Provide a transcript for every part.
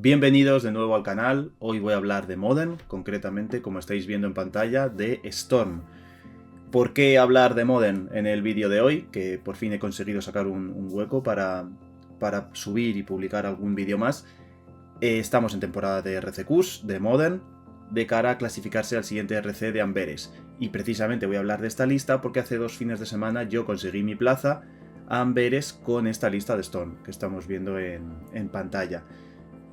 Bienvenidos de nuevo al canal. Hoy voy a hablar de Modern, concretamente, como estáis viendo en pantalla, de Storm. ¿Por qué hablar de Modern en el vídeo de hoy? Que por fin he conseguido sacar un hueco para subir y publicar algún vídeo más. Estamos en temporada de RCQs, de Modern, de cara a clasificarse al siguiente RC de Amberes. Y precisamente voy a hablar de esta lista porque hace 2 fines de semana yo conseguí mi plaza a Amberes con esta lista de Storm que estamos viendo en pantalla.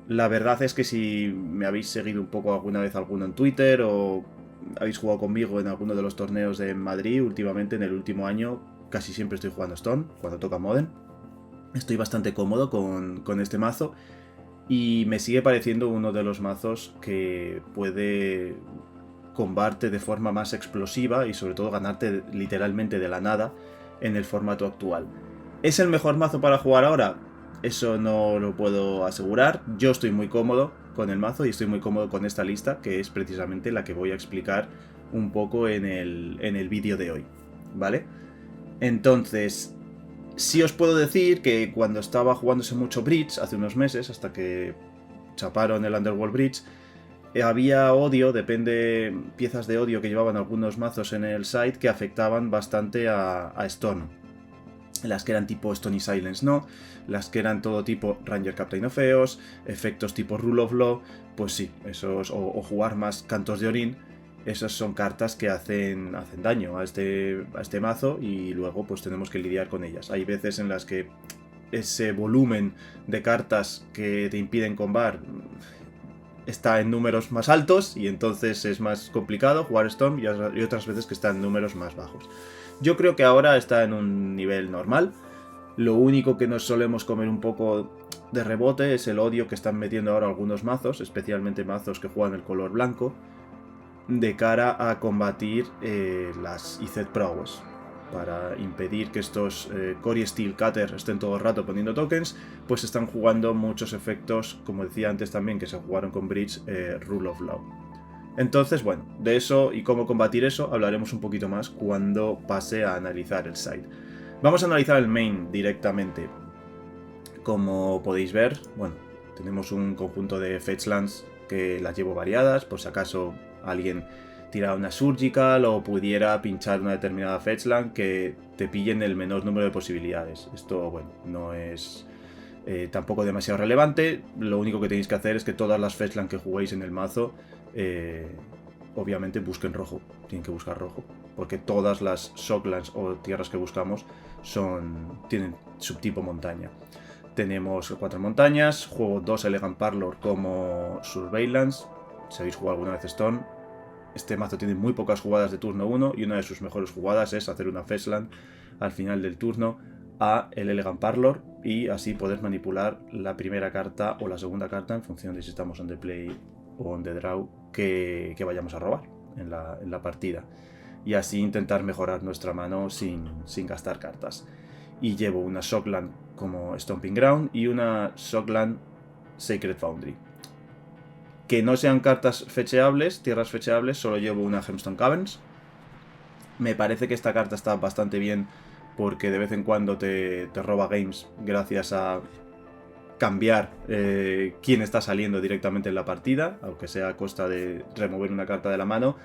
La verdad es que si me habéis seguido un poco alguna vez alguno en Twitter o habéis jugado conmigo en alguno de los torneos de Madrid, últimamente en el último año casi siempre estoy jugando Storm cuando toca Modern. Estoy bastante cómodo con este mazo y me sigue pareciendo uno de los mazos que puede combarte de forma más explosiva y sobre todo ganarte literalmente de la nada en el formato actual. ¿Es el mejor mazo para jugar ahora? Eso no lo puedo asegurar. Yo estoy muy cómodo con el mazo y estoy muy cómodo con esta lista, que es precisamente la que voy a explicar un poco en el vídeo de hoy, ¿vale? Entonces, sí os puedo decir que cuando estaba jugándose mucho Bridge, hace unos meses, hasta que chaparon el Underworld Bridge, había odio, piezas de odio que llevaban algunos mazos en el site que afectaban bastante a Storm. Las que eran tipo Stony Silence no, las que eran todo tipo Ranger Captain of Eos, efectos tipo Rule of Law, pues sí, esos, o jugar más Cantos de Orín, esas son cartas que hacen daño a este mazo y luego pues tenemos que lidiar con ellas. Hay veces en las que ese volumen de cartas que te impiden combar está en números más altos y entonces es más complicado jugar Storm y otras veces que está en números más bajos. Yo creo que ahora está en un nivel normal. Lo único que nos solemos comer un poco de rebote es el odio que están metiendo ahora algunos mazos, especialmente mazos que juegan el color blanco, de cara a combatir las IZ Prowess, para impedir que estos Cory Steel Cutter estén todo el rato poniendo tokens, pues están jugando muchos efectos, como decía antes también, que se jugaron con Bridge, Rule of Law. Entonces, bueno, de eso y cómo combatir eso hablaremos un poquito más cuando pase a analizar el site. Vamos a analizar el main directamente. Como podéis ver, bueno, tenemos un conjunto de fetchlands que las llevo variadas, por si acaso alguien tira una surgical o pudiera pinchar una determinada fetchland que te pillen el menor número de posibilidades. Esto, bueno, no es tampoco demasiado relevante. Lo único que tenéis que hacer es que todas las fetchlands que juguéis en el mazo obviamente busquen rojo, tienen que buscar rojo, porque todas las shocklands o tierras que buscamos tienen subtipo montaña. Tenemos 4 montañas, juego 2 Elegant Parlor como Surveillance. Si habéis jugado alguna vez Storm, este mazo tiene muy pocas jugadas de turno 1 y una de sus mejores jugadas es hacer una fetchland al final del turno a el Elegant Parlor y así poder manipular la primera carta o la segunda carta en función de si estamos on the play o on the draw que vayamos a robar en la partida, y así intentar mejorar nuestra mano sin gastar cartas. Y llevo una Shockland como Stomping Ground y una Shockland Sacred Foundry. Que no sean cartas fecheables, tierras fecheables, solo llevo una Gemstone Caverns. Me parece que esta carta está bastante bien porque de vez en cuando te roba games gracias a cambiar quién está saliendo directamente en la partida, aunque sea a costa de remover una carta de la mano,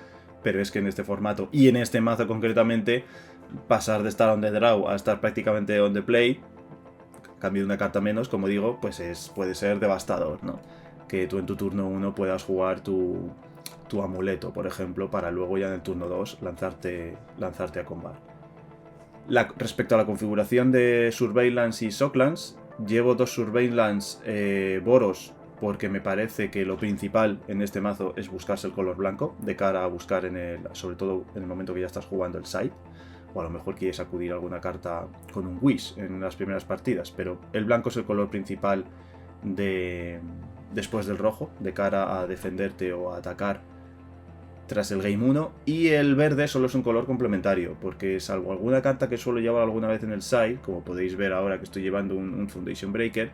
pero es que en este formato y en este mazo concretamente, pasar de estar on the draw a estar prácticamente on the play, cambio de una carta menos, como digo, pues puede ser devastador, ¿no? Que tú en tu turno 1 puedas jugar tu amuleto, por ejemplo, para luego ya en el turno 2 lanzarte a combat. Respecto a la configuración de Surveillance y Shocklands, llevo 2 Surveillance Boros porque me parece que lo principal en este mazo es buscarse el color blanco de cara a buscar sobre todo en el momento que ya estás jugando el side, o a lo mejor quieres acudir a alguna carta con un Wish en las primeras partidas, pero el blanco es el color principal después del rojo, de cara a defenderte o a atacar tras el Game 1, y el verde solo es un color complementario, porque salvo alguna carta que suelo llevar alguna vez en el side, como podéis ver ahora que estoy llevando un Foundation Breaker,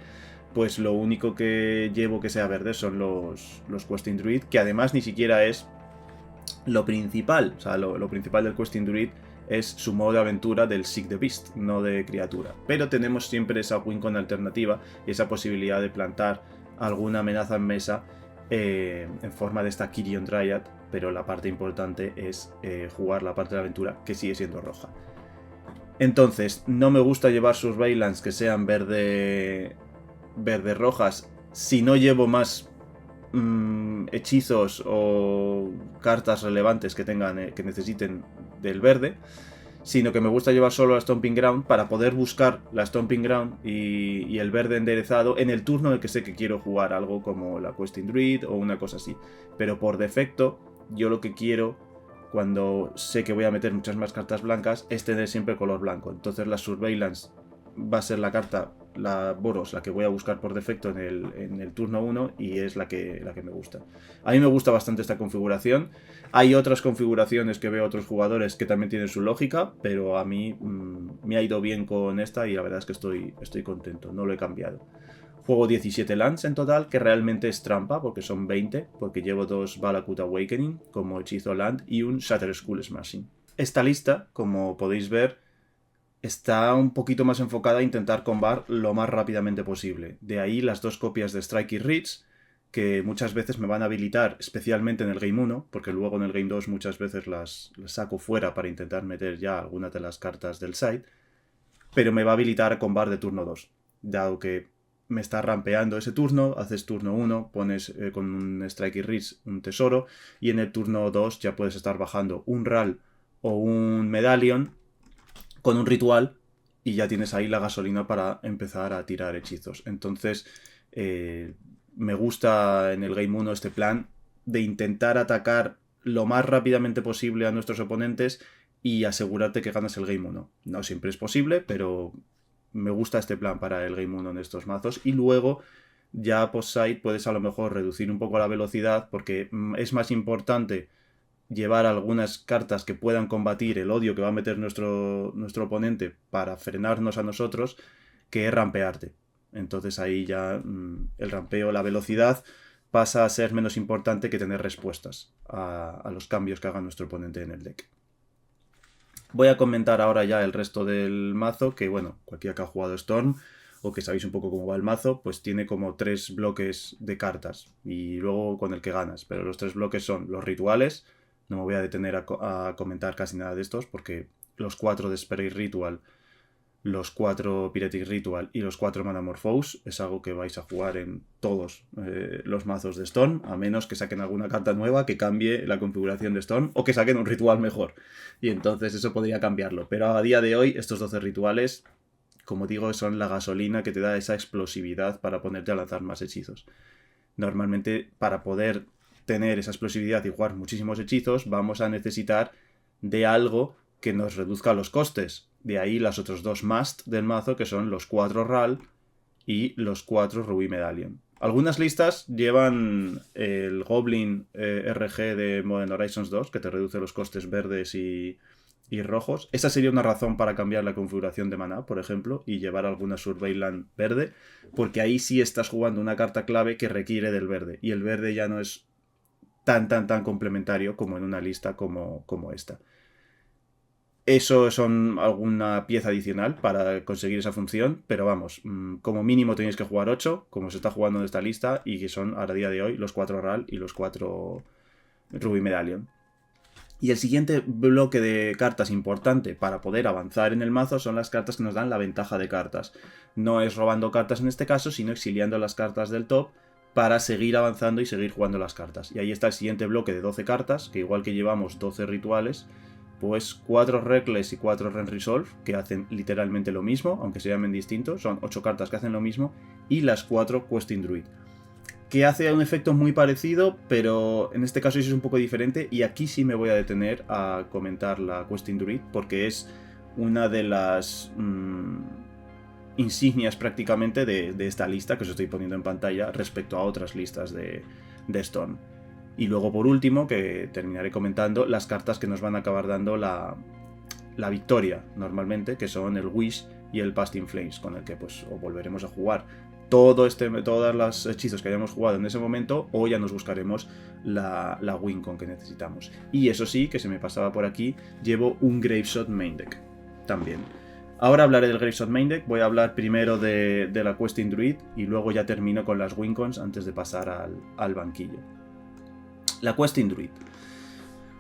pues lo único que llevo que sea verde son los Questing Druid, que además ni siquiera es lo principal. O sea, lo principal del Questing Druid es su modo de aventura del Seek the Beast, no de criatura. Pero tenemos siempre esa win con alternativa y esa posibilidad de plantar alguna amenaza en mesa en forma de esta Kyrion Dryad, pero la parte importante es jugar la parte de la aventura, que sigue siendo roja. Entonces, no me gusta llevar Surveillance que sean verde-rojas si no llevo más hechizos o cartas relevantes que tengan que necesiten del verde, sino que me gusta llevar solo la Stomping Ground para poder buscar la Stomping Ground y el verde enderezado en el turno en el que sé que quiero jugar algo como la Questing Druid o una cosa así. Pero por defecto, yo lo que quiero, cuando sé que voy a meter muchas más cartas blancas, es tener siempre color blanco. Entonces la Surveillance va a ser la carta, la Boros, la que voy a buscar por defecto en el turno 1 y es la que me gusta. A mí me gusta bastante esta configuración. Hay otras configuraciones que veo a otros jugadores que también tienen su lógica, pero a mí me ha ido bien con esta y la verdad es que estoy contento, no lo he cambiado. Juego 17 lands en total, que realmente es trampa, porque son 20, porque llevo 2 Valakut Awakening como hechizo land y un Shatter Skull Smashing. Esta lista, como podéis ver, está un poquito más enfocada a intentar combar lo más rápidamente posible. De ahí las 2 copias de Strike y Reach, que muchas veces me van a habilitar, especialmente en el Game 1, porque luego en el Game 2 muchas veces las saco fuera para intentar meter ya algunas de las cartas del side, pero me va a habilitar a combar de turno 2, dado que me está rampeando ese turno, haces turno 1, pones con un Strike y Reach un tesoro, y en el turno 2 ya puedes estar bajando un Ral o un Medallion con un ritual y ya tienes ahí la gasolina para empezar a tirar hechizos. Entonces me gusta en el Game 1 este plan de intentar atacar lo más rápidamente posible a nuestros oponentes y asegurarte que ganas el Game 1. No siempre es posible, pero me gusta este plan para el Game 1 en estos mazos. Y luego ya post-side puedes a lo mejor reducir un poco la velocidad porque es más importante llevar algunas cartas que puedan combatir el odio que va a meter nuestro oponente para frenarnos a nosotros, que es rampearte. Entonces ahí ya el rampeo, la velocidad pasa a ser menos importante que tener respuestas a los cambios que haga nuestro oponente en el deck. Voy a comentar ahora ya el resto del mazo, que bueno, cualquiera que ha jugado Storm o que sabéis un poco cómo va el mazo, pues tiene como 3 bloques de cartas y luego con el que ganas. Pero los 3 bloques son los rituales. No me voy a detener a comentar casi nada de estos porque los 4 de Spirit Ritual, los 4 Pyretic Ritual y los 4 Manamorphose es algo que vais a jugar en todos los mazos de Storm, a menos que saquen alguna carta nueva que cambie la configuración de Storm o que saquen un ritual mejor. Y entonces eso podría cambiarlo. Pero a día de hoy estos 12 rituales, como digo, son la gasolina que te da esa explosividad para ponerte a lanzar más hechizos. Normalmente para poder tener esa explosividad y jugar muchísimos hechizos, vamos a necesitar de algo que nos reduzca los costes. De ahí las otros 2 must del mazo, que son los 4 Ral y los 4 Ruby Medallion. Algunas listas llevan el Goblin RG de Modern Horizons 2, que te reduce los costes verdes y rojos. Esa sería una razón para cambiar la configuración de maná, por ejemplo, y llevar alguna Surveillance verde, porque ahí sí estás jugando una carta clave que requiere del verde, y el verde ya no es tan complementario como en una lista como esta. Eso son alguna pieza adicional para conseguir esa función, pero vamos, como mínimo tenéis que jugar 8, como se está jugando en esta lista, y que son a día de hoy los 4 Ral y los 4 Ruby Medallion. Y el siguiente bloque de cartas importante para poder avanzar en el mazo son las cartas que nos dan la ventaja de cartas. No es robando cartas en este caso, sino exiliando las cartas del top para seguir avanzando y seguir jugando las cartas. Y ahí está el siguiente bloque de 12 cartas, que igual que llevamos 12 rituales, pues 4 Reckless y 4 Ren Resolve, que hacen literalmente lo mismo, aunque se llamen distintos, son 8 cartas que hacen lo mismo, y las 4 Questing Druid, que hace un efecto muy parecido, pero en este caso es un poco diferente, y aquí sí me voy a detener a comentar la Questing Druid, porque es una de las insignias prácticamente de esta lista que os estoy poniendo en pantalla respecto a otras listas de Storm. Y luego por último, que terminaré comentando, las cartas que nos van a acabar dando la victoria normalmente, que son el Wish y el Past in Flames, con el que pues o volveremos a jugar todos los hechizos que hayamos jugado en ese momento, o ya nos buscaremos la win con que necesitamos. Y eso sí, que se me pasaba por aquí, llevo un Graveshot main deck también. Ahora hablaré del Gravestone Main Deck, voy a hablar primero de la Questing Druid y luego ya termino con las Wincons antes de pasar al banquillo. La Questing Druid.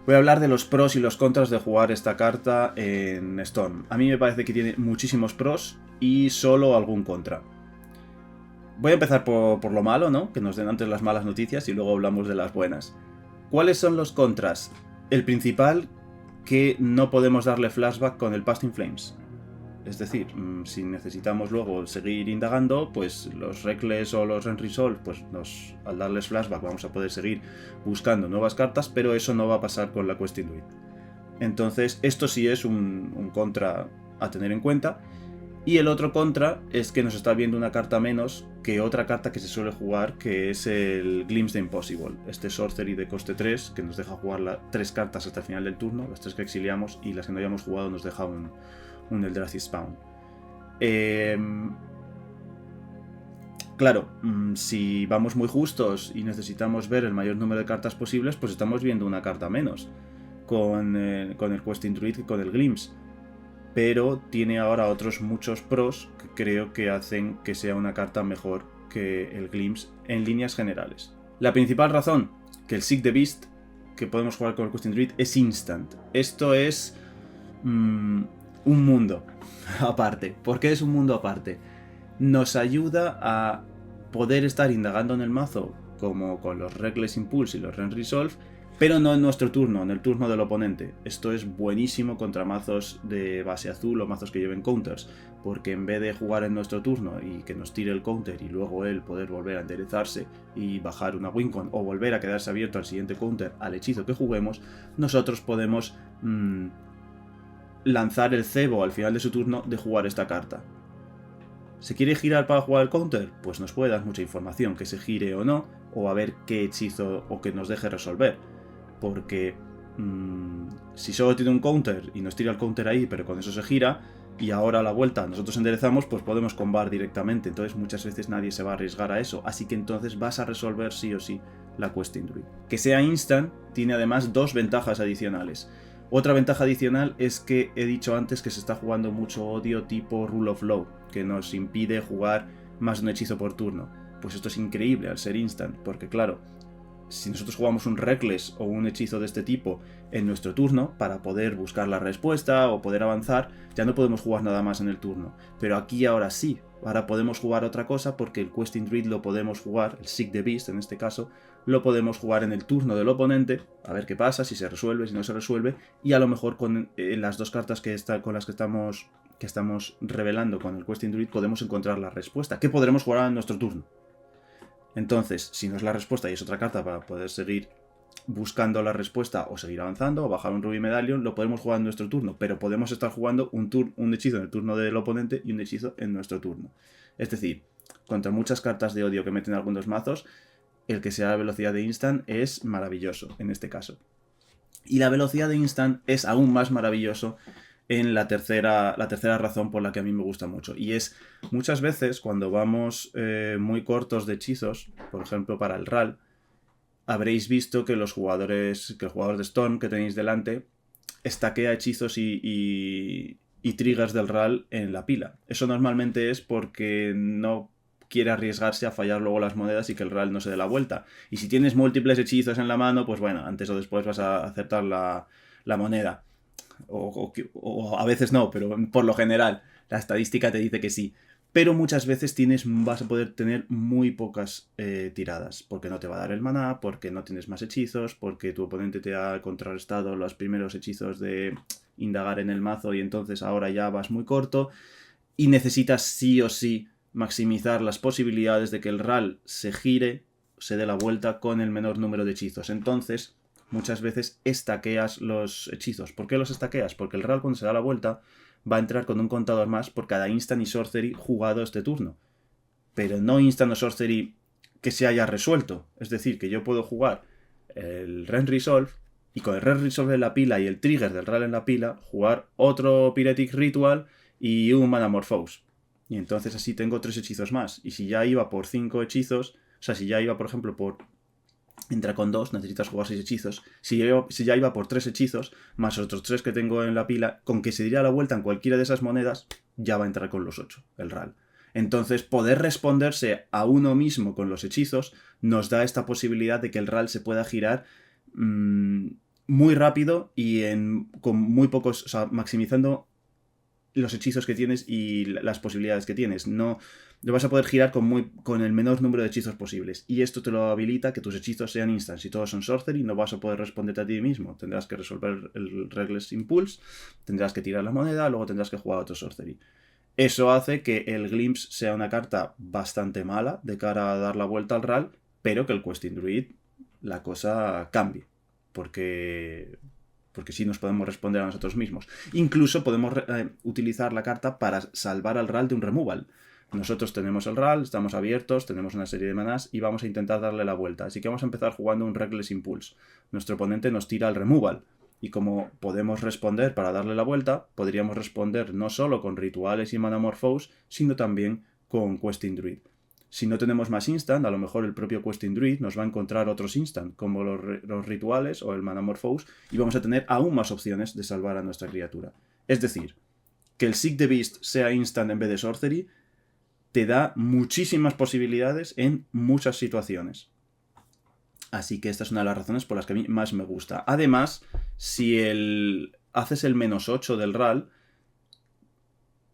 Voy a hablar de los pros y los contras de jugar esta carta en Storm. A mí me parece que tiene muchísimos pros y solo algún contra. Voy a empezar por lo malo, ¿no? Que nos den antes las malas noticias y luego hablamos de las buenas. ¿Cuáles son los contras? El principal, que no podemos darle flashback con el Past in Flames. Es decir, si necesitamos luego seguir indagando, pues los Reckless o los Unresolved, pues al darles flashback vamos a poder seguir buscando nuevas cartas, pero eso no va a pasar con la Questing Druid. Entonces, esto sí es un contra a tener en cuenta. Y el otro contra es que nos está viendo una carta menos que otra carta que se suele jugar, que es el Glimpse the Impossible. Este Sorcery de coste 3, que nos deja jugar 3 cartas hasta el final del turno, las 3 que exiliamos, y las que no hayamos jugado nos deja un Eldrazi Spawn. Claro, si vamos muy justos y necesitamos ver el mayor número de cartas posibles, pues estamos viendo una carta menos con el Questing Druid que con el Glimpse. Pero tiene ahora otros muchos pros que creo que hacen que sea una carta mejor que el Glimpse en líneas generales. La principal razón, que el Seek the Beast que podemos jugar con el Questing Druid es instant. Esto es un mundo aparte. ¿Por qué es un mundo aparte? Nos ayuda a poder estar indagando en el mazo como con los Reckless Impulse y los Unresolved, pero no en nuestro turno, en el turno del oponente. Esto es buenísimo contra mazos de base azul o mazos que lleven counters, porque en vez de jugar en nuestro turno y que nos tire el counter y luego él poder volver a enderezarse y bajar una Wincon o volver a quedarse abierto al siguiente counter al hechizo que juguemos, nosotros podemos lanzar el cebo al final de su turno de jugar esta carta. ¿Se quiere girar para jugar el counter? Pues nos puede dar mucha información, que se gire o no, o a ver qué hechizo o que nos deje resolver. Porque si solo tiene un counter y nos tira el counter ahí, pero con eso se gira, y ahora a la vuelta nosotros enderezamos, pues podemos combar directamente. Entonces muchas veces nadie se va a arriesgar a eso, así que entonces vas a resolver sí o sí la Questing Druid. Que sea instant tiene además 2 ventajas adicionales. Otra ventaja adicional es que he dicho antes que se está jugando mucho odio tipo Rule of Law, que nos impide jugar más de un hechizo por turno. Pues esto es increíble al ser instant, porque claro, si nosotros jugamos un Reckless o un hechizo de este tipo en nuestro turno, para poder buscar la respuesta o poder avanzar, ya no podemos jugar nada más en el turno. Pero aquí ahora sí, ahora podemos jugar otra cosa porque el Questing Druid lo podemos jugar, el Seek the Beast en este caso, lo podemos jugar en el turno del oponente, a ver qué pasa, si se resuelve, si no se resuelve, y a lo mejor con las 2 cartas con las que estamos revelando con el Questing Druid podemos encontrar la respuesta, que podremos jugar en nuestro turno. Entonces, si no es la respuesta y es otra carta para poder seguir buscando la respuesta o seguir avanzando o bajar un Ruby Medallion, lo podemos jugar en nuestro turno, pero podemos estar jugando un hechizo en el turno del oponente y un hechizo en nuestro turno. Es decir, contra muchas cartas de odio que meten algunos mazos, el que sea la velocidad de instant es maravilloso en este caso. Y la velocidad de instant es aún más maravilloso en la tercera razón por la que a mí me gusta mucho. Y es muchas veces cuando vamos muy cortos de hechizos, por ejemplo para el RAL, habréis visto que el jugador de Storm que tenéis delante estaquea hechizos y triggers del RAL en la pila. Eso normalmente es porque no quiere arriesgarse a fallar luego las monedas y que el RAL no se dé la vuelta. Y si tienes múltiples hechizos en la mano, pues bueno, antes o después vas a aceptar la moneda. O a veces no, pero por lo general la estadística te dice que sí. Pero muchas veces vas a poder tener muy pocas tiradas, porque no te va a dar el maná, porque no tienes más hechizos, porque tu oponente te ha contrarrestado los primeros hechizos de indagar en el mazo y entonces ahora ya vas muy corto y necesitas sí o sí maximizar las posibilidades de que el RAL se gire, se dé la vuelta con el menor número de hechizos. Entonces muchas veces estaqueas los hechizos. ¿Por qué los estaqueas? Porque el RAL cuando se da la vuelta va a entrar con un contador más por cada instant y sorcery jugado este turno. Pero no instant o sorcery que se haya resuelto. Es decir, que yo puedo jugar el Ren Resolve y con el Ren Resolve en la pila y el trigger del RAL en la pila, jugar otro Pyretic Ritual y un Manamorphose. Y entonces así tengo 3 hechizos más. Y si ya iba por 5 hechizos, o sea, si ya iba, por ejemplo, entra con 2, necesitas jugar 6 hechizos. Si ya iba por 3 hechizos, más otros 3 que tengo en la pila, con que se diera la vuelta en cualquiera de esas monedas, ya va a entrar con los 8, el RAL. Entonces, poder responderse a uno mismo con los hechizos nos da esta posibilidad de que el RAL se pueda girar muy rápido y con muy pocos, o sea, maximizando los hechizos que tienes y las posibilidades que tienes. No lo vas a poder girar con el menor número de hechizos posibles. Y esto te lo habilita que tus hechizos sean instant. Si todos son sorcery, no vas a poder responderte a ti mismo. Tendrás que resolver el Reckless Impulse, tendrás que tirar la moneda, luego tendrás que jugar otro sorcery. Eso hace que el Glimpse sea una carta bastante mala de cara a dar la vuelta al RAL, pero que el Questing Druid la cosa cambie. Porque sí nos podemos responder a nosotros mismos. Incluso podemos utilizar la carta para salvar al RAL de un removal. Nosotros tenemos el RAL, estamos abiertos, tenemos una serie de manás y vamos a intentar darle la vuelta. Así que vamos a empezar jugando un Reckless Impulse. Nuestro oponente nos tira el removal. Y como podemos responder para darle la vuelta, podríamos responder no solo con rituales y Manamorphose, sino también con Questing Druid. Si no tenemos más instant, a lo mejor el propio Questing Druid nos va a encontrar otros instant, como los rituales o el Manamorphose, y vamos a tener aún más opciones de salvar a nuestra criatura. Es decir, que el Seek the Beast sea instant en vez de sorcery, te da muchísimas posibilidades en muchas situaciones. Así que esta es una de las razones por las que a mí más me gusta. Además, si haces el -8 del RAL,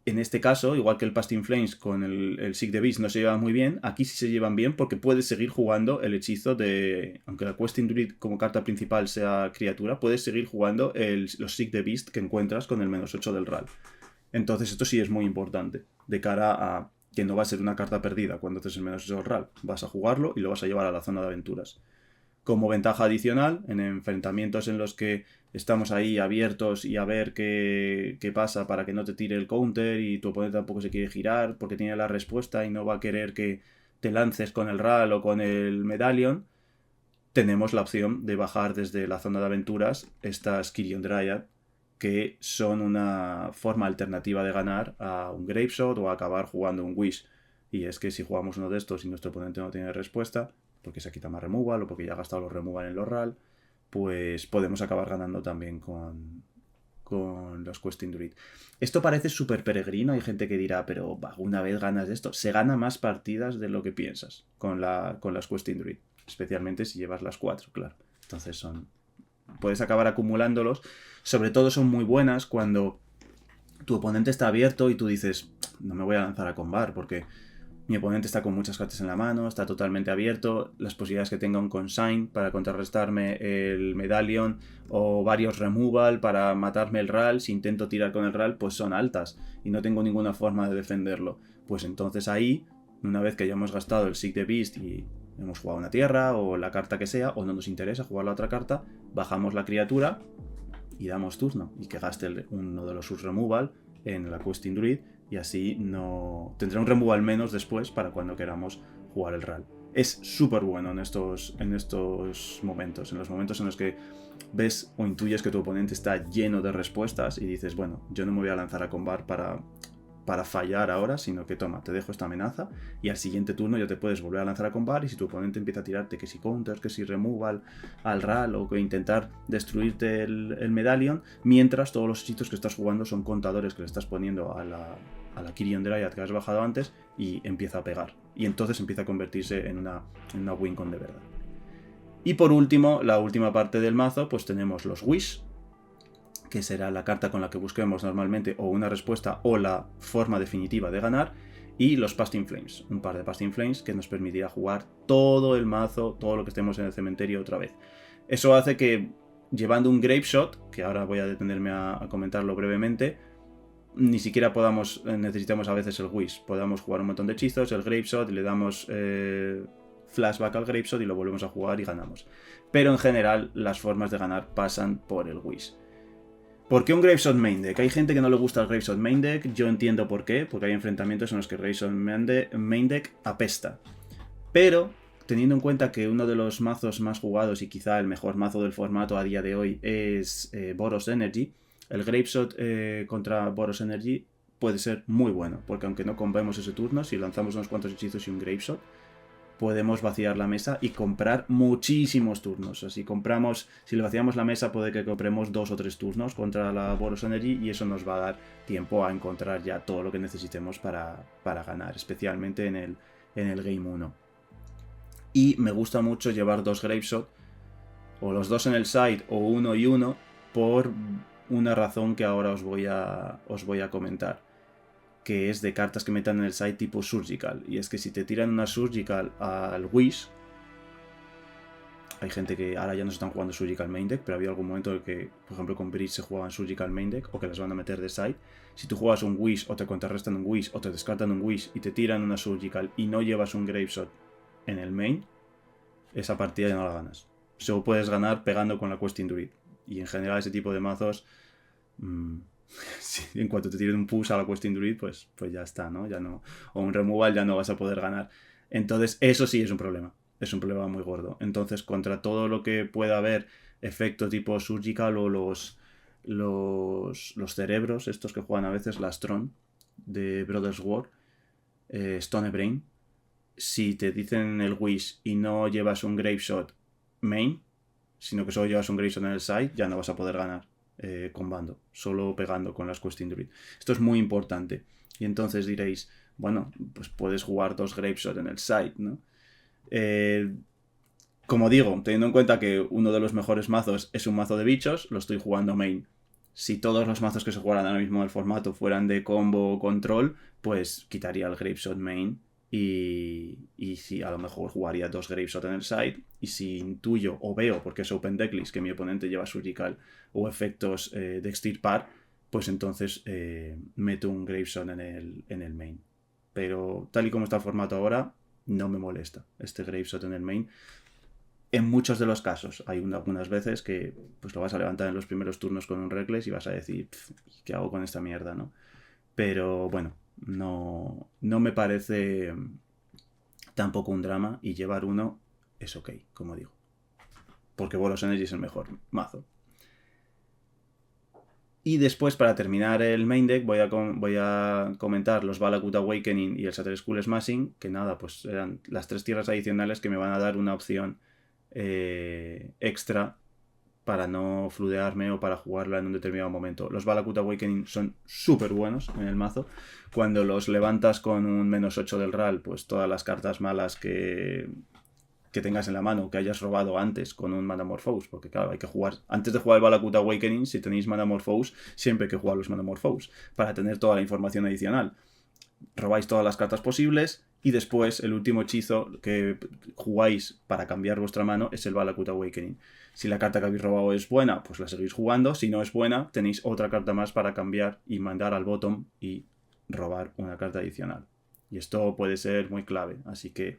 en este caso, igual que el Past in Flames con el Seek the Beast no se llevan muy bien, aquí sí se llevan bien porque puedes seguir jugando el hechizo de... Aunque la Questing Druid como carta principal sea criatura, puedes seguir jugando los Seek the Beast que encuentras con el -8 del RAL. Entonces esto sí es muy importante, de cara a que no va a ser una carta perdida cuando haces el -8 del RAL. Vas a jugarlo y lo vas a llevar a la zona de aventuras. Como ventaja adicional, en enfrentamientos en los que estamos ahí abiertos y a ver qué pasa para que no te tire el counter y tu oponente tampoco se quiere girar porque tiene la respuesta y no va a querer que te lances con el RAL o con el Medallion, tenemos la opción de bajar desde la zona de aventuras estas Kyrion Dryad, que son una forma alternativa de ganar a un Grapeshot o a acabar jugando un Wish. Y es que si jugamos uno de estos y nuestro oponente no tiene respuesta, porque se quita más removal o porque ya ha gastado los removal en los RAL, pues podemos acabar ganando también con los Questing Druid. Esto parece súper peregrino, hay gente que dirá, pero una vez ganas esto, se gana más partidas de lo que piensas con las Questing Druid, especialmente si llevas las 4, claro. Entonces puedes acabar acumulándolos, sobre todo son muy buenas cuando tu oponente está abierto y tú dices, no me voy a lanzar a combar porque mi oponente está con muchas cartas en la mano, está totalmente abierto, las posibilidades que tenga un consign para contrarrestarme el Medallion o varios removal para matarme el RAL, si intento tirar con el RAL, pues son altas y no tengo ninguna forma de defenderlo. Pues entonces ahí, una vez que hayamos gastado el Seek the Beast y hemos jugado una tierra o la carta que sea, o no nos interesa jugar la otra carta, bajamos la criatura y damos turno y que gaste uno de los sus removal en la Questing Druid y así no tendrá un removal menos después para cuando queramos jugar el RAL. Es súper bueno en estos momentos, en los momentos en los que ves o intuyes que tu oponente está lleno de respuestas y dices, bueno, yo no me voy a lanzar a combar para fallar ahora, sino que toma, te dejo esta amenaza y al siguiente turno ya te puedes volver a lanzar a combar y si tu oponente empieza a tirarte que si counters, que si removal al RAL o que intentar destruirte el Medallion, mientras todos los hechizos que estás jugando son contadores que le estás poniendo a la Kyrion Dryad que has bajado antes y empieza a pegar. Y entonces empieza a convertirse en una win con de verdad. Y por último, la última parte del mazo, pues tenemos los Wish, que será la carta con la que busquemos normalmente o una respuesta o la forma definitiva de ganar, y los Past in Flames, un par de Past in Flames que nos permitirá jugar todo el mazo, todo lo que estemos en el cementerio otra vez. Eso hace que, llevando un Grapeshot, que ahora voy a detenerme a comentarlo brevemente, ni siquiera necesitamos a veces el Wish, podamos jugar un montón de hechizos, el Grapeshot, le damos flashback al Grapeshot y lo volvemos a jugar y ganamos. Pero en general las formas de ganar pasan por el Wish. ¿Por qué un Grapeshot main deck? Hay gente que no le gusta el Grapeshot main deck, yo entiendo por qué, porque hay enfrentamientos en los que el Grapeshot main deck apesta. Pero, teniendo en cuenta que uno de los mazos más jugados y quizá el mejor mazo del formato a día de hoy es Boros Energy, el Grapeshot contra Boros Energy puede ser muy bueno, porque aunque no combemos ese turno, si lanzamos unos cuantos hechizos y un Grapeshot, podemos vaciar la mesa y comprar muchísimos turnos. Así compramos, si le vaciamos la mesa, puede que compremos 2 o 3 turnos contra la Boros Energy y eso nos va a dar tiempo a encontrar ya todo lo que necesitemos para ganar, especialmente en el Game 1. Y me gusta mucho llevar 2 Graveshot, o los 2 en el side, o 1 y 1, por una razón que ahora os voy a comentar, que es de cartas que metan en el side tipo Surgical. Y es que si te tiran una Surgical al Wish, hay gente que ahora ya no se están jugando Surgical Main Deck, pero había algún momento en el que, por ejemplo, con Bridge se jugaban Surgical Main Deck, o que las van a meter de side. Si tú juegas un Wish, o te contrarrestan un Wish, o te descartan un Wish, y te tiran una Surgical, y no llevas un Graveshot en el main, esa partida ya no la ganas. Solo puedes ganar pegando con la Questing Druid. Y en general ese tipo de mazos, en cuanto te tiren un push a la Questing Druid, pues ya está, ¿no? Ya no, o un removal ya no vas a poder ganar. Entonces eso sí es un problema. Es un problema muy gordo. Entonces, contra todo lo que pueda haber efecto tipo Surgical o los cerebros, estos que juegan a veces, la Tron de Brothers War, Stone Brain, si te dicen el Wish y no llevas un Graveshot main, sino que solo llevas un Graveshot en el side, ya no vas a poder ganar con bando, solo pegando con las Questing Druid. Esto es muy importante. Y entonces diréis, bueno, pues puedes jugar 2 Graveshot en el side, ¿no? Como digo, teniendo en cuenta que uno de los mejores mazos es un mazo de bichos, lo estoy jugando main. Si todos los mazos que se jugaran ahora mismo en el formato fueran de combo o control, pues quitaría el Graveshot main y si a lo mejor jugaría 2 Graveshot en el side. Y si intuyo o veo, porque es Open Decklist, que mi oponente lleva Surgical o efectos de extirpar, pues entonces meto un Graveshot en el main. Pero tal y como está el formato ahora, no me molesta este Graveshot en el main. En muchos de los casos, hay algunas veces que pues lo vas a levantar en los primeros turnos con un Reckless y vas a decir, ¿qué hago con esta mierda, no? Pero bueno, no me parece tampoco un drama, y llevar uno es ok, como digo. Porque Boros Energy es el mejor mazo. Y después, para terminar el main deck, voy a comentar los Valakut Awakening y el Shattered Skull Smashing, que nada, pues eran las 3 tierras adicionales que me van a dar una opción extra para no fludearme o para jugarla en un determinado momento. Los Valakut Awakening son súper buenos en el mazo. Cuando los levantas con un -8 del RAL, pues todas las cartas malas que tengas en la mano, que hayas robado antes con un Manamorphose, porque claro, hay que jugar, antes de jugar el Valakut Awakening, si tenéis Manamorphose, siempre hay que jugar los Manamorphose, para tener toda la información adicional. Robáis todas las cartas posibles, y después el último hechizo que jugáis para cambiar vuestra mano es el Valakut Awakening. Si la carta que habéis robado es buena, pues la seguís jugando. Si no es buena, tenéis otra carta más para cambiar y mandar al bottom y robar una carta adicional. Y esto puede ser muy clave, así que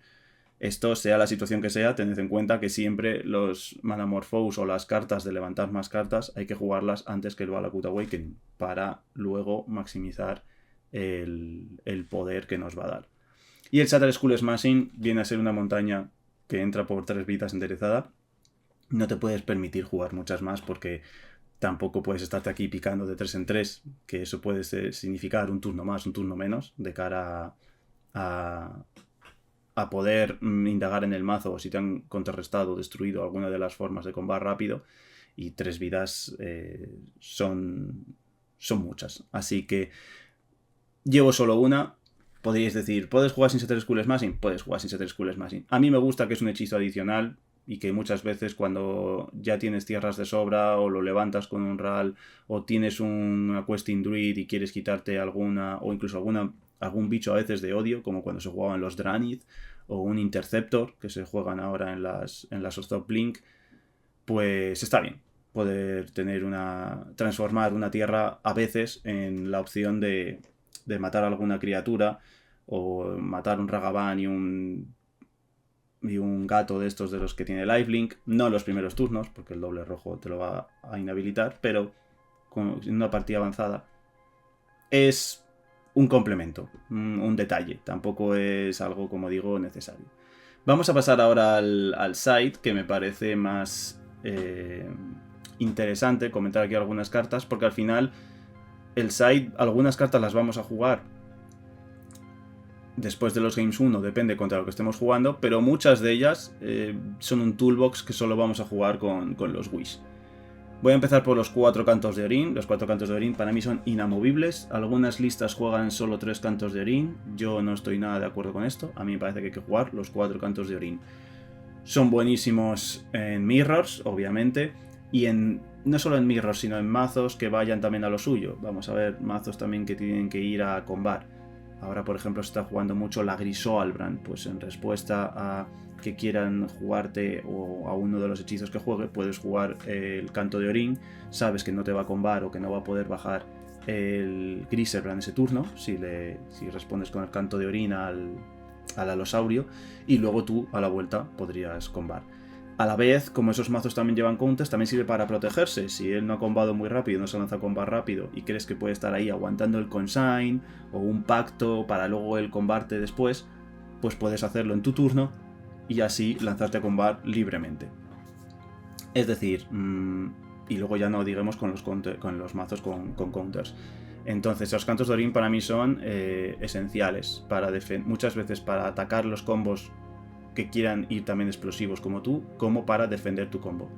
esto, sea la situación que sea, tened en cuenta que siempre los Manamorphose o las cartas de levantar más cartas hay que jugarlas antes que el Valakut Awakening, para luego maximizar el poder que nos va a dar. Y el Shattered Skull Smashing viene a ser una montaña que entra por 3 vidas enderezada. No te puedes permitir jugar muchas más, porque tampoco puedes estarte aquí picando de 3 en 3, que eso puede significar un turno más, un turno menos, de cara a poder indagar en el mazo, o si te han contrarrestado o destruido alguna de las formas de combate rápido. Y 3 vidas son muchas. Así que llevo solo una. Podríais decir, ¿puedes jugar sin Shattered Skull Smashing? Puedes jugar sin Shattered Skull Smashing. A mí me gusta que es un hechizo adicional, y que muchas veces cuando ya tienes tierras de sobra, o lo levantas con un RAL, o tienes una Questing Druid y quieres quitarte alguna, o incluso algún bicho a veces de odio, como cuando se jugaban los Dranith, o un Interceptor, que se juegan ahora en las Orthop Blink, pues está bien poder transformar una tierra a veces en la opción de matar a alguna criatura, o matar un Ragavan y un gato de estos de los que tiene lifelink, no en los primeros turnos, porque el doble rojo te lo va a inhabilitar, pero en una partida avanzada es un complemento, un detalle, tampoco es algo, como digo, necesario. Vamos a pasar ahora al side, que me parece más interesante comentar aquí algunas cartas, porque al final el side, algunas cartas las vamos a jugar después de los Games 1, depende contra lo que estemos jugando, pero muchas de ellas son un toolbox que solo vamos a jugar con los Whis. Voy a empezar por los 4 cantos de Orín. Los 4 cantos de Orín para mí son inamovibles. Algunas listas juegan solo 3 cantos de Orín. Yo no estoy nada de acuerdo con esto. A mí me parece que hay que jugar los 4 cantos de Orín. Son buenísimos en mirrors, obviamente. Y no solo en mirrors, sino en mazos que vayan también a lo suyo. Vamos a ver mazos también que tienen que ir a combat. Ahora, por ejemplo, se está jugando mucho la Grisoalbrand. Pues en respuesta a que quieran jugarte o a uno de los hechizos que juegue, puedes jugar el canto de Orín, sabes que no te va a combar o que no va a poder bajar el Griselbrand ese turno, si respondes con el canto de Orín al alosaurio, y luego tú a la vuelta podrías combar. A la vez, como esos mazos también llevan counters, también sirve para protegerse. Si él no ha combado muy rápido, no se lanza a combar rápido y crees que puede estar ahí aguantando el consign o un pacto para luego el combate después, pues puedes hacerlo en tu turno y así lanzarte a combat libremente. Es decir, y luego ya no digamos con los mazos con counters. Entonces los cantos de Orín para mí son esenciales para muchas veces para atacar los combos que quieran ir también explosivos como tú, como para defender tu combo.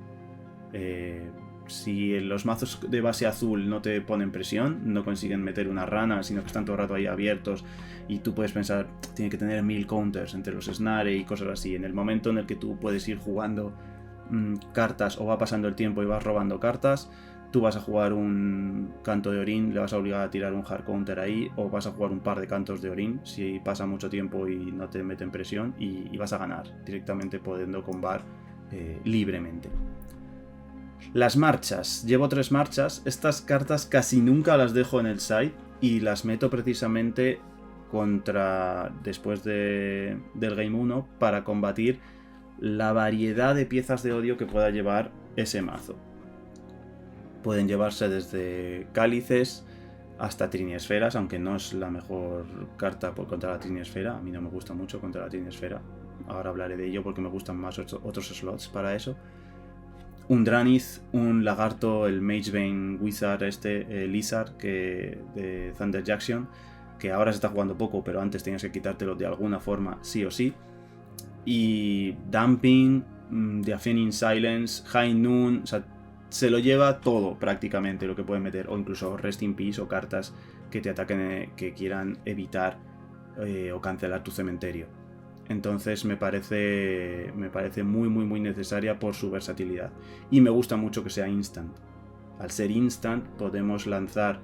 Si los mazos de base azul no te ponen presión, no consiguen meter una rana, sino que están todo el rato ahí abiertos y tú puedes pensar, tiene que tener 1000 counters entre los snare y cosas así. En el momento en el que tú puedes ir jugando cartas o va pasando el tiempo y vas robando cartas, tú vas a jugar un canto de Orín, le vas a obligar a tirar un hard counter ahí, o vas a jugar un par de cantos de Orín si pasa mucho tiempo y no te meten presión, y vas a ganar directamente pudiendo combar libremente. Las marchas, llevo 3 marchas. Estas cartas casi nunca las dejo en el side y las meto precisamente después del Game 1 para combatir la variedad de piezas de odio que pueda llevar ese mazo. Pueden llevarse desde cálices hasta triniesferas, aunque no es la mejor carta contra la triniesfera. A mí no me gusta mucho contra la triniesfera. Ahora hablaré de ello porque me gustan más otros slots para eso. Un Drannith, un lagarto, el Magebane Wizard Lizard de Thunder Jackson, que ahora se está jugando poco, pero antes tenías que quitártelo de alguna forma, sí o sí. Y Dumping, Deafening Silence, High Noon, o sea, se lo lleva todo prácticamente lo que puede meter, o incluso Rest in Peace o cartas que te ataquen, que quieran evitar o cancelar tu cementerio. Entonces me parece muy muy muy necesaria por su versatilidad. Y me gusta mucho que sea instant. Al ser instant podemos lanzar,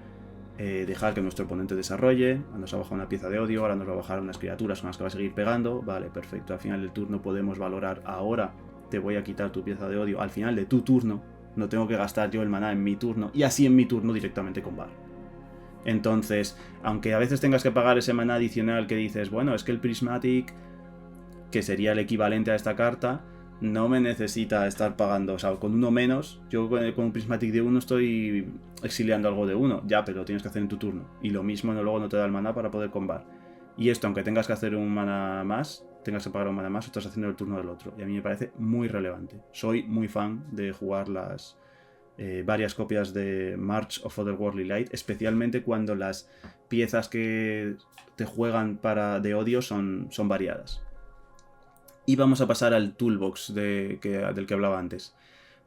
dejar que nuestro oponente desarrolle. Nos ha bajado una pieza de odio, ahora nos va a bajar unas criaturas con las que va a seguir pegando. Vale, perfecto. Al final del turno podemos valorar, ahora te voy a quitar tu pieza de odio. Al final de tu turno, no tengo que gastar yo el maná en mi turno. Y así en mi turno directamente combar. Entonces, aunque a veces tengas que pagar ese maná adicional que dices, bueno, es que el Prismatic, que sería el equivalente a esta carta, no me necesita estar pagando, o sea, con uno menos, yo con un Prismatic de 1 estoy exiliando algo de 1, ya, pero lo tienes que hacer en tu turno, y lo mismo luego no te da el maná para poder combar. Y esto, aunque tengas que hacer un maná más, tengas que pagar un maná más, estás haciendo el turno del otro, y a mí me parece muy relevante. Soy muy fan de jugar las varias copias de March of Otherworldly Light, especialmente cuando las piezas que te juegan de odio son variadas. Y vamos a pasar al toolbox del que hablaba antes.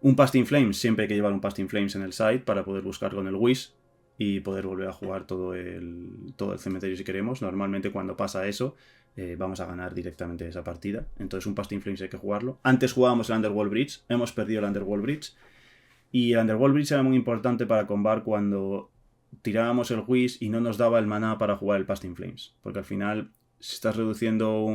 Un Past in Flames, siempre hay que llevar un Past in Flames en el side para poder buscar con el Wish y poder volver a jugar todo el cementerio si queremos. Normalmente cuando pasa eso, vamos a ganar directamente esa partida. Entonces un Past in Flames hay que jugarlo. Antes jugábamos el Underworld Bridge, hemos perdido el Underworld Bridge. Y el Underworld Bridge era muy importante para combar cuando tirábamos el Wish y no nos daba el maná para jugar el Past in Flames. Porque al final, si estás reduciendo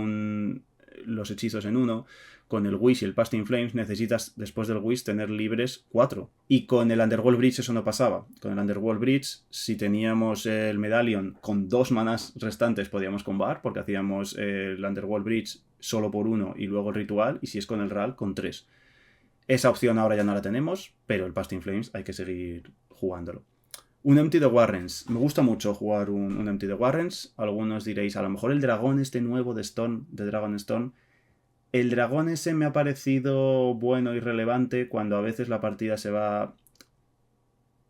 los hechizos en 1, con el Wish y el Past in Flames necesitas después del Wish tener libres 4. Y con el Underworld Bridge eso no pasaba. Con el Underworld Bridge, si teníamos el Medallion con 2 manás restantes podíamos combar, porque hacíamos el Underworld Bridge solo por 1 y luego el ritual, y si es con el RAL, con 3. Esa opción ahora ya no la tenemos, pero el Past in Flames hay que seguir jugándolo. Un Empty the Warrens. Me gusta mucho jugar un Empty the Warrens. Algunos diréis, a lo mejor el dragón nuevo de Dragonstone. El dragón ese me ha parecido bueno y relevante cuando a veces la partida se va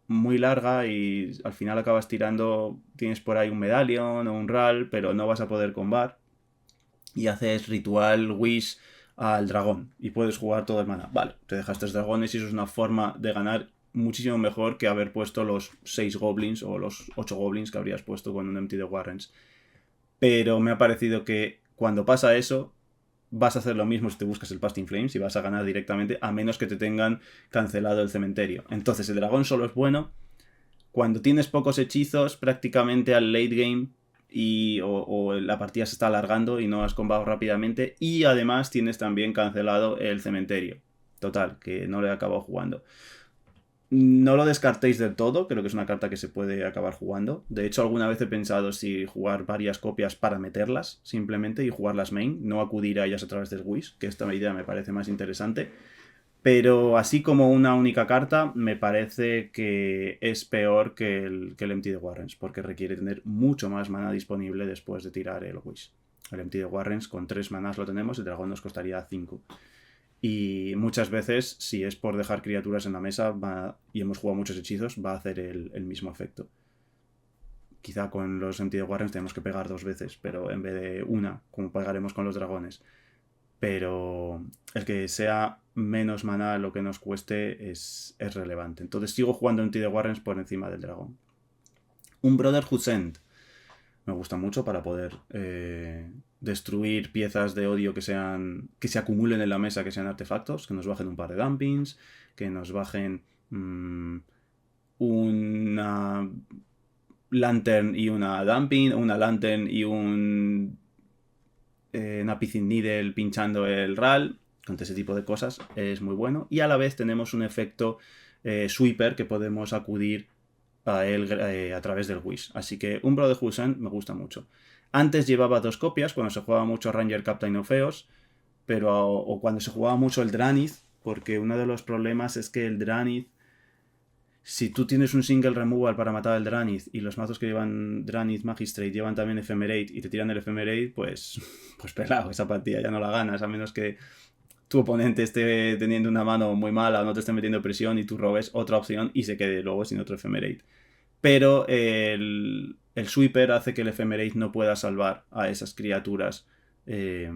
muy larga y al final acabas tirando, tienes por ahí un Medallion o un Ral, pero no vas a poder combar. Y haces ritual Wish al dragón y puedes jugar todo el mana. Vale, te dejas 3 dragones y eso es una forma de ganar muchísimo mejor que haber puesto los 6 goblins o los 8 goblins que habrías puesto con un Empty the Warrens. Pero me ha parecido que cuando pasa eso, vas a hacer lo mismo si te buscas el Past in Flames y vas a ganar directamente, a menos que te tengan cancelado el cementerio. Entonces el dragón solo es bueno cuando tienes pocos hechizos, prácticamente al late game o la partida se está alargando y no has combado rápidamente, y además tienes también cancelado el cementerio. Total, que no lo he acabado jugando. No lo descartéis del todo, creo que es una carta que se puede acabar jugando. De hecho, alguna vez he pensado si jugar varias copias para meterlas, simplemente, y jugarlas main, no acudir a ellas a través del Wish, que esta idea me parece más interesante. Pero así como una única carta, me parece que es peor que el Empty the Warrens, porque requiere tener mucho más mana disponible después de tirar el Wish. El Empty the Warrens con 3 manas lo tenemos, el dragón nos costaría 5. Y muchas veces, si es por dejar criaturas en la mesa y hemos jugado muchos hechizos, va a hacer el mismo efecto. Quizá con los Empty the Warrens tenemos que pegar 2 veces, pero en vez de una, como pegaremos con los dragones. Pero el que sea menos mana lo que nos cueste es relevante. Entonces sigo jugando Empty the Warrens por encima del dragón. Un Brotherhood's End me gusta mucho para poder destruir piezas de odio que se acumulen en la mesa, que sean artefactos, que nos bajen un par de dumpings, que nos bajen una lantern y una dumping, una lantern y un Napithing Needle pinchando el RAL, con ese tipo de cosas, es muy bueno. Y a la vez tenemos un efecto sweeper que podemos acudir a él a través del Wish. Así que un Brotherhood's End me gusta mucho. Antes llevaba 2 copias cuando se jugaba mucho Ranger Captain of Eos, o cuando se jugaba mucho el Drannith, porque uno de los problemas es que el Drannith, si tú tienes un single removal para matar al Drannith y los mazos que llevan Drannith Magistrate llevan también Ephemerate y te tiran el Ephemerate, pues pelado, esa partida ya no la ganas, a menos que tu oponente esté teniendo una mano muy mala o no te esté metiendo presión y tú robes otra opción y se quede luego sin otro Ephemerate. Pero el Sweeper hace que el Ephemerate no pueda salvar a esas criaturas de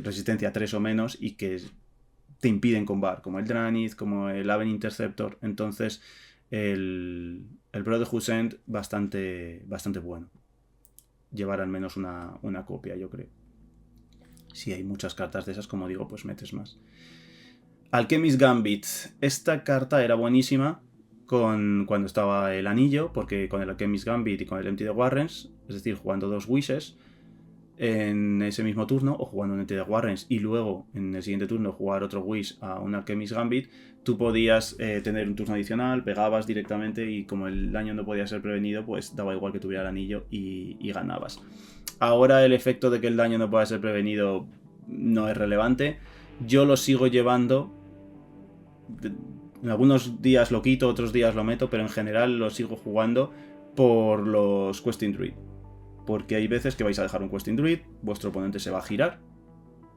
resistencia 3 o menos y que te impiden combar, como el Drannith, como el Aven Interceptor. Entonces el Brotherhood's End bastante bueno. Llevar al menos una copia, yo creo. Si hay muchas cartas de esas, como digo, pues metes más. Alchemist Gambit. Esta carta era buenísima cuando estaba el anillo, porque con el Alchemist Gambit y con el Empty the Warrens, es decir, jugando 2 Wishes en ese mismo turno, o jugando un Empty the Warrens y luego en el siguiente turno jugar otro Wish a un Alchemist Gambit, tú podías tener un turno adicional, pegabas directamente y como el daño no podía ser prevenido, pues daba igual que tuviera el anillo y ganabas. Ahora el efecto de que el daño no pueda ser prevenido no es relevante. Yo lo sigo llevando. En algunos días lo quito, otros días lo meto, pero en general lo sigo jugando por los Questing Druid. Porque hay veces que vais a dejar un Questing Druid, vuestro oponente se va a girar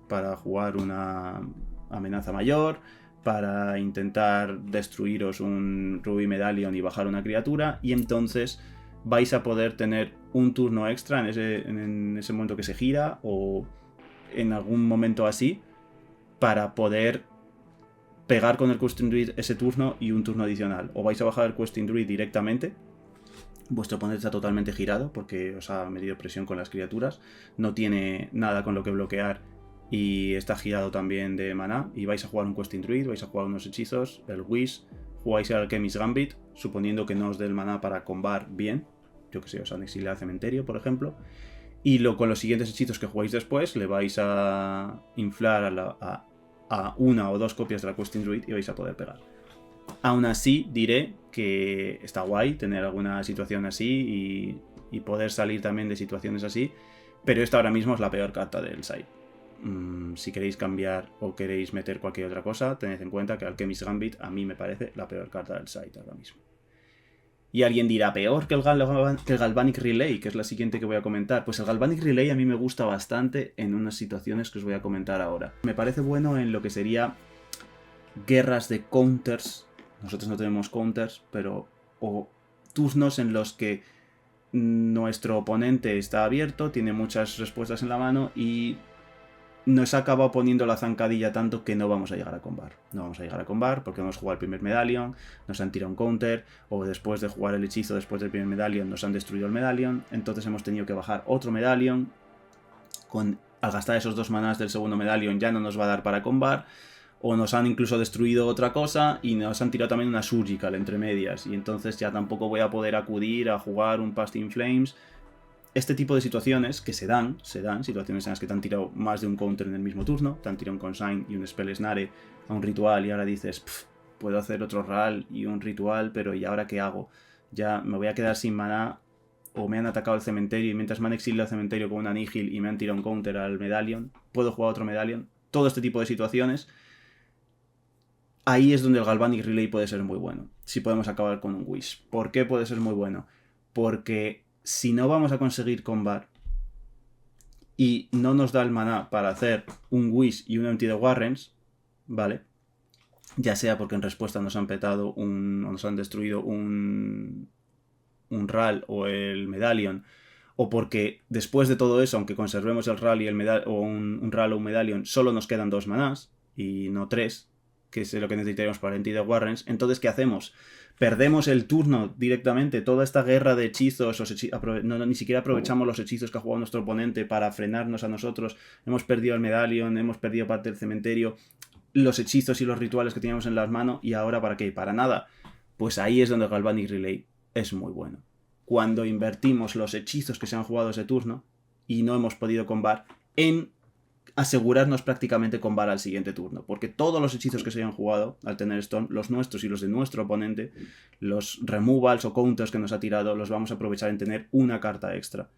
para jugar una amenaza mayor, para intentar destruiros un Ruby Medallion y bajar una criatura, y entonces vais a poder tener un turno extra en ese momento que se gira o en algún momento así para poder pegar con el Questing Druid ese turno y un turno adicional. O vais a bajar el Questing Druid directamente, vuestro oponente está totalmente girado porque os ha metido presión con las criaturas, no tiene nada con lo que bloquear y está girado también de maná, y vais a jugar un Questing Druid, vais a jugar unos hechizos, el Wish, jugáis el Alchemist Gambit, suponiendo que no os dé el maná para combar bien, yo que sé, os han exiliado al cementerio, por ejemplo, y con los siguientes hechizos que jugáis después le vais a inflar a 1 o 2 copias de la Questing Druid y vais a poder pegar. Aún así, diré que está guay tener alguna situación así y poder salir también de situaciones así, pero esta ahora mismo es la peor carta del site. Si queréis cambiar o queréis meter cualquier otra cosa, tened en cuenta que Alchemist Gambit a mí me parece la peor carta del site ahora mismo. Y alguien dirá, ¿peor que el Galvanic Relay? Que es la siguiente que voy a comentar. Pues el Galvanic Relay a mí me gusta bastante en unas situaciones que os voy a comentar ahora. Me parece bueno en lo que sería guerras de counters nosotros no tenemos counters, pero o turnos en los que nuestro oponente está abierto, tiene muchas respuestas en la mano y nos ha acabado poniendo la zancadilla tanto que no vamos a llegar a combar. No vamos a llegar a combar porque hemos jugado el primer medallion, nos han tirado un counter, o después de jugar el hechizo, después del primer medallion, nos han destruido el medallion, entonces hemos tenido que bajar otro medallion. Al gastar esos 2 manás del segundo medallion ya no nos va a dar para combar, o nos han incluso destruido otra cosa y nos han tirado también una Surgical entre medias, y entonces ya tampoco voy a poder acudir a jugar un Past in Flames. Este tipo de situaciones que se dan, situaciones en las que te han tirado más de un counter en el mismo turno, te han tirado un Consign y un Spell Snare a un ritual y ahora dices, puedo hacer otro RAL y un ritual, pero ¿y ahora qué hago? Ya me voy a quedar sin maná, o me han atacado el cementerio y mientras me han exiliado el cementerio con un Anihil y me han tirado un counter al medallion, puedo jugar otro medallion. Todo este tipo de situaciones, ahí es donde el Galvanic Relay puede ser muy bueno, si podemos acabar con un Wish. ¿Por qué puede ser muy bueno? Porque si no vamos a conseguir combar y no nos da el maná para hacer un Wish y un Empty the Warrens, ¿vale? Ya sea porque en respuesta nos han petado o nos han destruido un RAL o el Medallion, o porque después de todo eso, aunque conservemos el RAL y el o un RAL o un Medallion, solo nos quedan 2 manás y no 3, que es lo que necesitaríamos para Empty the Warrens. Entonces, ¿qué hacemos? Perdemos el turno directamente, toda esta guerra de hechizos, ni siquiera aprovechamos los hechizos que ha jugado nuestro oponente para frenarnos a nosotros, hemos perdido el Medallion, hemos perdido parte del cementerio, los hechizos y los rituales que teníamos en las manos, y ahora ¿para qué? Para nada. Pues ahí es donde el Galvanic Relay es muy bueno. Cuando invertimos los hechizos que se han jugado ese turno y no hemos podido combar en asegurarnos prácticamente combar al siguiente turno, porque todos los hechizos que se hayan jugado al tener Storm, los nuestros y los de nuestro oponente, los removals o counters que nos ha tirado, los vamos a aprovechar en tener una carta extra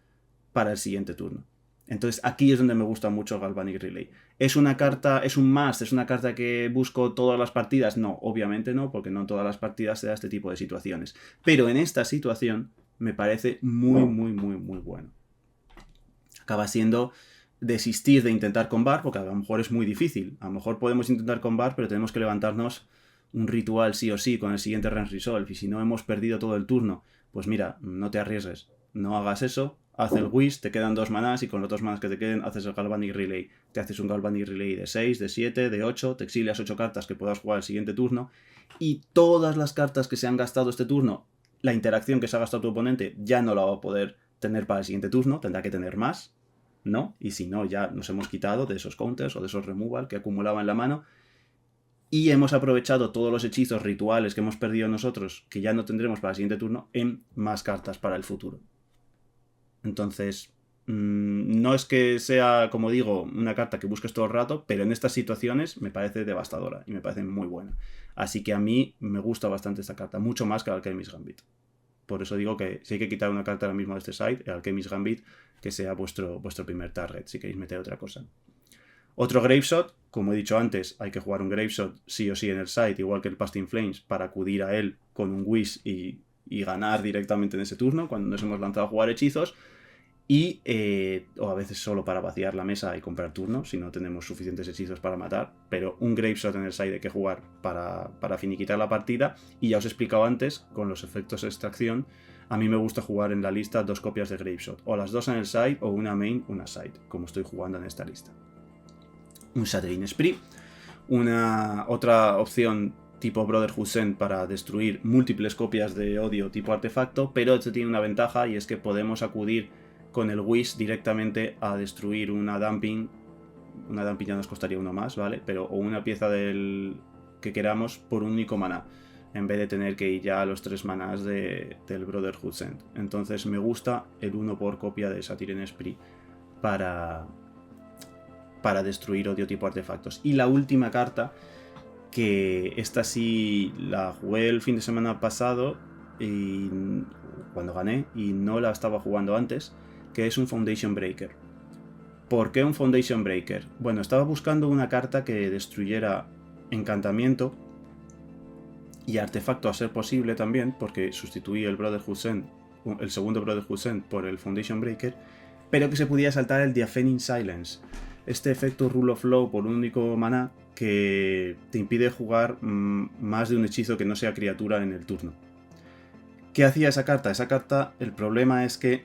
para el siguiente turno. Entonces aquí es donde me gusta mucho Galvanic Relay. ¿Es una carta, es un must, es una carta que busco todas las partidas? No, obviamente no, porque no en todas las partidas se da este tipo de situaciones. Pero en esta situación me parece muy bueno. Acaba siendo desistir de intentar combar, porque a lo mejor es muy difícil. A lo mejor podemos intentar combar, pero tenemos que levantarnos un ritual sí o sí con el siguiente Rend Resolve, y si no hemos perdido todo el turno, pues mira, no te arriesgues, no hagas eso, haz el Wish, te quedan 2 manás y con los 2 manás que te queden haces el Galvanic Relay. Te haces un Galvanic Relay de 6, de 7, de 8, te exilias 8 cartas que puedas jugar el siguiente turno, y todas las cartas que se han gastado este turno, la interacción que se ha gastado tu oponente ya no la va a poder tener para el siguiente turno, tendrá que tener más, ¿no? Y si no, ya nos hemos quitado de esos counters o de esos removal que acumulaba en la mano y hemos aprovechado todos los hechizos rituales que hemos perdido nosotros, que ya no tendremos para el siguiente turno, en más cartas para el futuro. Entonces, no es que sea, como digo, una carta que busques todo el rato, pero en estas situaciones me parece devastadora y me parece muy buena. Así que a mí me gusta bastante esta carta, mucho más que el Alchemist Gambit. Por eso digo que si hay que quitar una carta ahora mismo de este site, el Alchemist Gambit, que sea vuestro primer target, si queréis meter otra cosa. Otro Graveshot, como he dicho antes, hay que jugar un Graveshot sí o sí en el site, igual que el Past in Flames, para acudir a él con un Wish y ganar directamente en ese turno, cuando nos hemos lanzado a jugar hechizos, o a veces solo para vaciar la mesa y comprar turno, si no tenemos suficientes hechizos para matar, pero un Graveshot en el side hay que jugar para finiquitar la partida, y ya os he explicado antes, con los efectos de extracción, a mí me gusta jugar en la lista 2 copias de Graveshot, o las 2 en el side, o una main, una side, como estoy jugando en esta lista. Un Shattering Spree, otra opción tipo Brotherhood Send para destruir múltiples copias de odio tipo artefacto, pero este tiene una ventaja y es que podemos acudir con el Wish directamente a destruir una Dumping. Una Dumping ya nos costaría uno más, ¿vale? O una pieza que queramos por un único maná, en vez de tener que ir ya a los 3 manás del Brotherhood Send. Entonces me gusta el 1 por copia de Shattering Spree para destruir odio tipo artefactos. Y la última carta, que esta sí la jugué el fin de semana pasado y cuando gané, y no la estaba jugando antes, que es un Foundation Breaker. ¿Por qué un Foundation Breaker? Bueno, estaba buscando una carta que destruyera encantamiento y artefacto a ser posible también, porque sustituí el Brotherhood Send, el segundo Brotherhood Send, por el Foundation Breaker, pero que se pudiera saltar el Deafening Silence. este efecto Rule of Law por un único maná que te impide jugar más de un hechizo que no sea criatura en el turno. ¿Qué hacía esa carta? Esa carta, el problema es que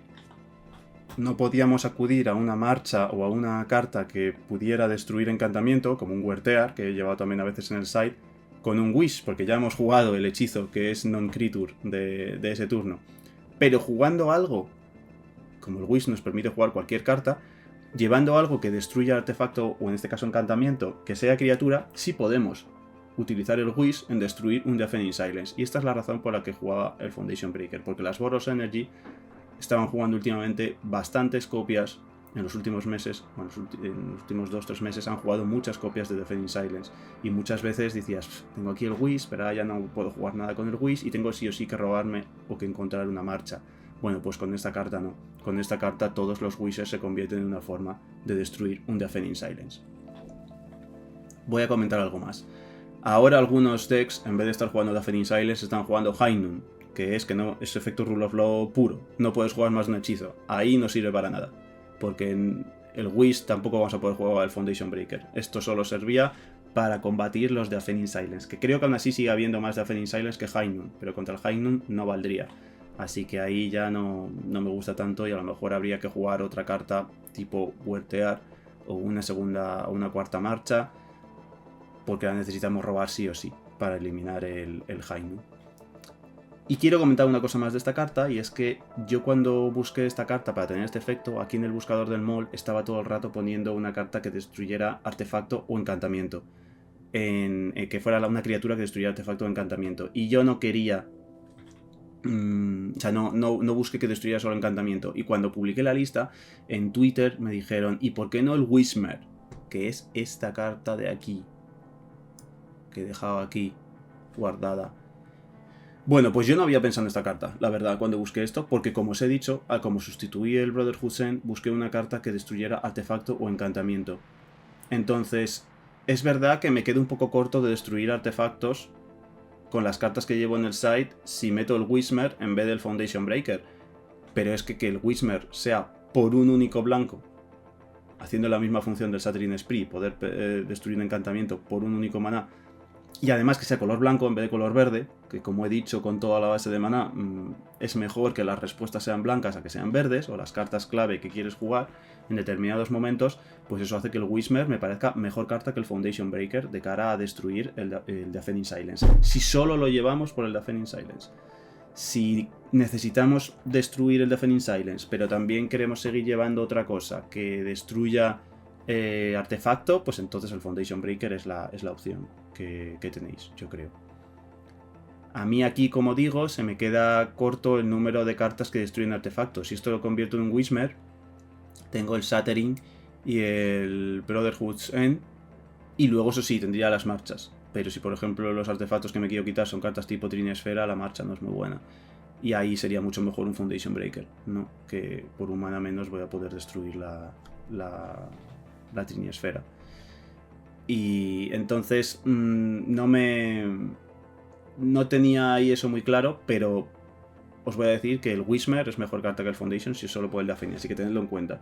no podíamos acudir a una marcha o a una carta que pudiera destruir encantamiento, como un Huertear, que he llevado también a veces en el side, con un Wish, porque ya hemos jugado el hechizo que es non-creature de ese turno. Pero jugando algo, como el Wish nos permite jugar cualquier carta, llevando algo que destruya artefacto, o en este caso encantamiento, que sea criatura, sí podemos utilizar el Wish en destruir un Deafening Silence. Y esta es la razón por la que jugaba el Foundation Breaker, porque las Boros Energy estaban jugando últimamente bastantes copias en los últimos meses, bueno, en los últimos 2-3 meses han jugado muchas copias de Deafening Silence. Y muchas veces decías, tengo aquí el Wish, pero ahora ya no puedo jugar nada con el Wish y tengo sí o sí que robarme o que encontrar una marcha. Bueno, pues con esta carta no. Con esta carta todos los Wishes se convierten en una forma de destruir un Deafening Silence. Voy a comentar algo más. Ahora algunos decks, en vez de estar jugando Deafening Silence, están jugando High Noon, que es efecto Rule of Law puro. No puedes jugar más de un hechizo. Ahí no sirve para nada. Porque en el Wish tampoco vamos a poder jugar el Foundation Breaker. Esto solo servía para combatir los Deafening Silence. Que creo que aún así sigue habiendo más Deafening Silence que High Noon. Pero contra el High Noon no valdría. Así que ahí ya no me gusta tanto y a lo mejor habría que jugar otra carta tipo Huertear o una segunda o una cuarta marcha, porque la necesitamos robar sí o sí para eliminar el High Noon. Y quiero comentar una cosa más de esta carta, y es que yo cuando busqué esta carta para tener este efecto, aquí en el buscador del mall estaba todo el rato poniendo una carta que destruyera artefacto o encantamiento. Que fuera una criatura que destruyera artefacto o encantamiento. Y yo no quería... o sea, no busqué que destruyera solo encantamiento. Y cuando publiqué la lista, en Twitter me dijeron, ¿y por qué no el Whismer? Que es esta carta de aquí, que he dejado aquí guardada. Bueno, pues yo no había pensado en esta carta, la verdad, cuando busqué esto, porque como os he dicho, como sustituí el Brotherhood End, busqué una carta que destruyera artefacto o encantamiento. Entonces, es verdad que me quedo un poco corto de destruir artefactos con las cartas que llevo en el site si meto el Whismer en vez del Foundation Breaker. Pero es que el Whismer sea por un único blanco, haciendo la misma función del Shattering Spree, poder destruir un encantamiento por un único maná, y además que sea color blanco en vez de color verde, que como he dicho con toda la base de maná, es mejor que las respuestas sean blancas a que sean verdes, o las cartas clave que quieres jugar en determinados momentos, pues eso hace que el Whismer me parezca mejor carta que el Foundation Breaker de cara a destruir el Deafening Silence. Si solo lo llevamos por el Deafening Silence. Si necesitamos destruir el Deafening Silence, pero también queremos seguir llevando otra cosa que destruya artefacto, pues entonces el Foundation Breaker es la opción que tenéis, yo creo. A mí aquí, como digo, se me queda corto el número de cartas que destruyen artefactos. Si esto lo convierto en un Whismer, tengo el Shattering y el Brotherhood's End, y luego eso sí, tendría las marchas. Pero si por ejemplo los artefactos que me quiero quitar son cartas tipo Trinesfera, la marcha no es muy buena. Y ahí sería mucho mejor un Foundation Breaker, ¿no? Que por un mana menos voy a poder destruir la Trinesfera. Y entonces no tenía ahí eso muy claro, pero os voy a decir que el Whismer es mejor carta que el Foundation si es solo por el Deafening, así que tenedlo en cuenta.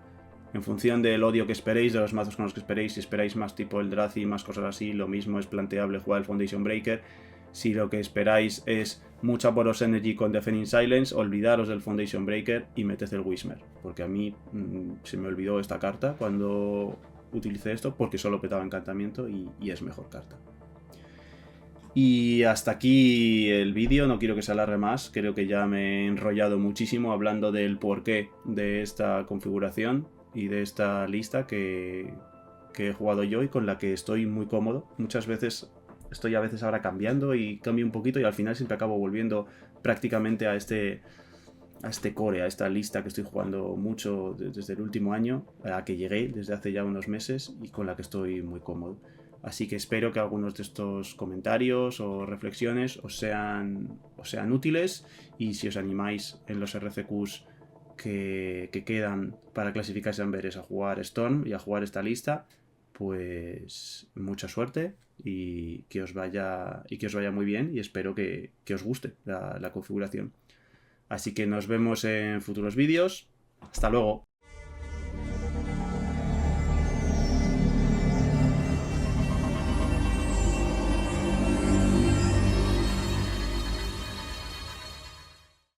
En función del odio que esperéis, de los mazos con los que esperéis, si esperáis más tipo el Drazi, más cosas así, lo mismo es planteable jugar el Foundation Breaker. Si lo que esperáis es mucha Boros Energy con Deafening Silence, olvidaros del Foundation Breaker y meted el Whismer, porque a mí se me olvidó esta carta cuando utilicé esto, porque solo petaba encantamiento y es mejor carta. Y hasta aquí el vídeo, no quiero que se alargue más, creo que ya me he enrollado muchísimo hablando del porqué de esta configuración y de esta lista que he jugado yo y con la que estoy muy cómodo. Muchas veces estoy ahora cambiando y cambio un poquito y al final siempre acabo volviendo prácticamente a este core, a esta lista que estoy jugando mucho desde el último año, a la que llegué desde hace ya unos meses y con la que estoy muy cómodo. Así que espero que algunos de estos comentarios o reflexiones os sean útiles, y si os animáis en los RCQs que quedan para clasificarse Amberes a jugar Storm y a jugar esta lista, pues mucha suerte y que os vaya muy bien, y espero que os guste la configuración. Así que nos vemos en futuros vídeos. Hasta luego.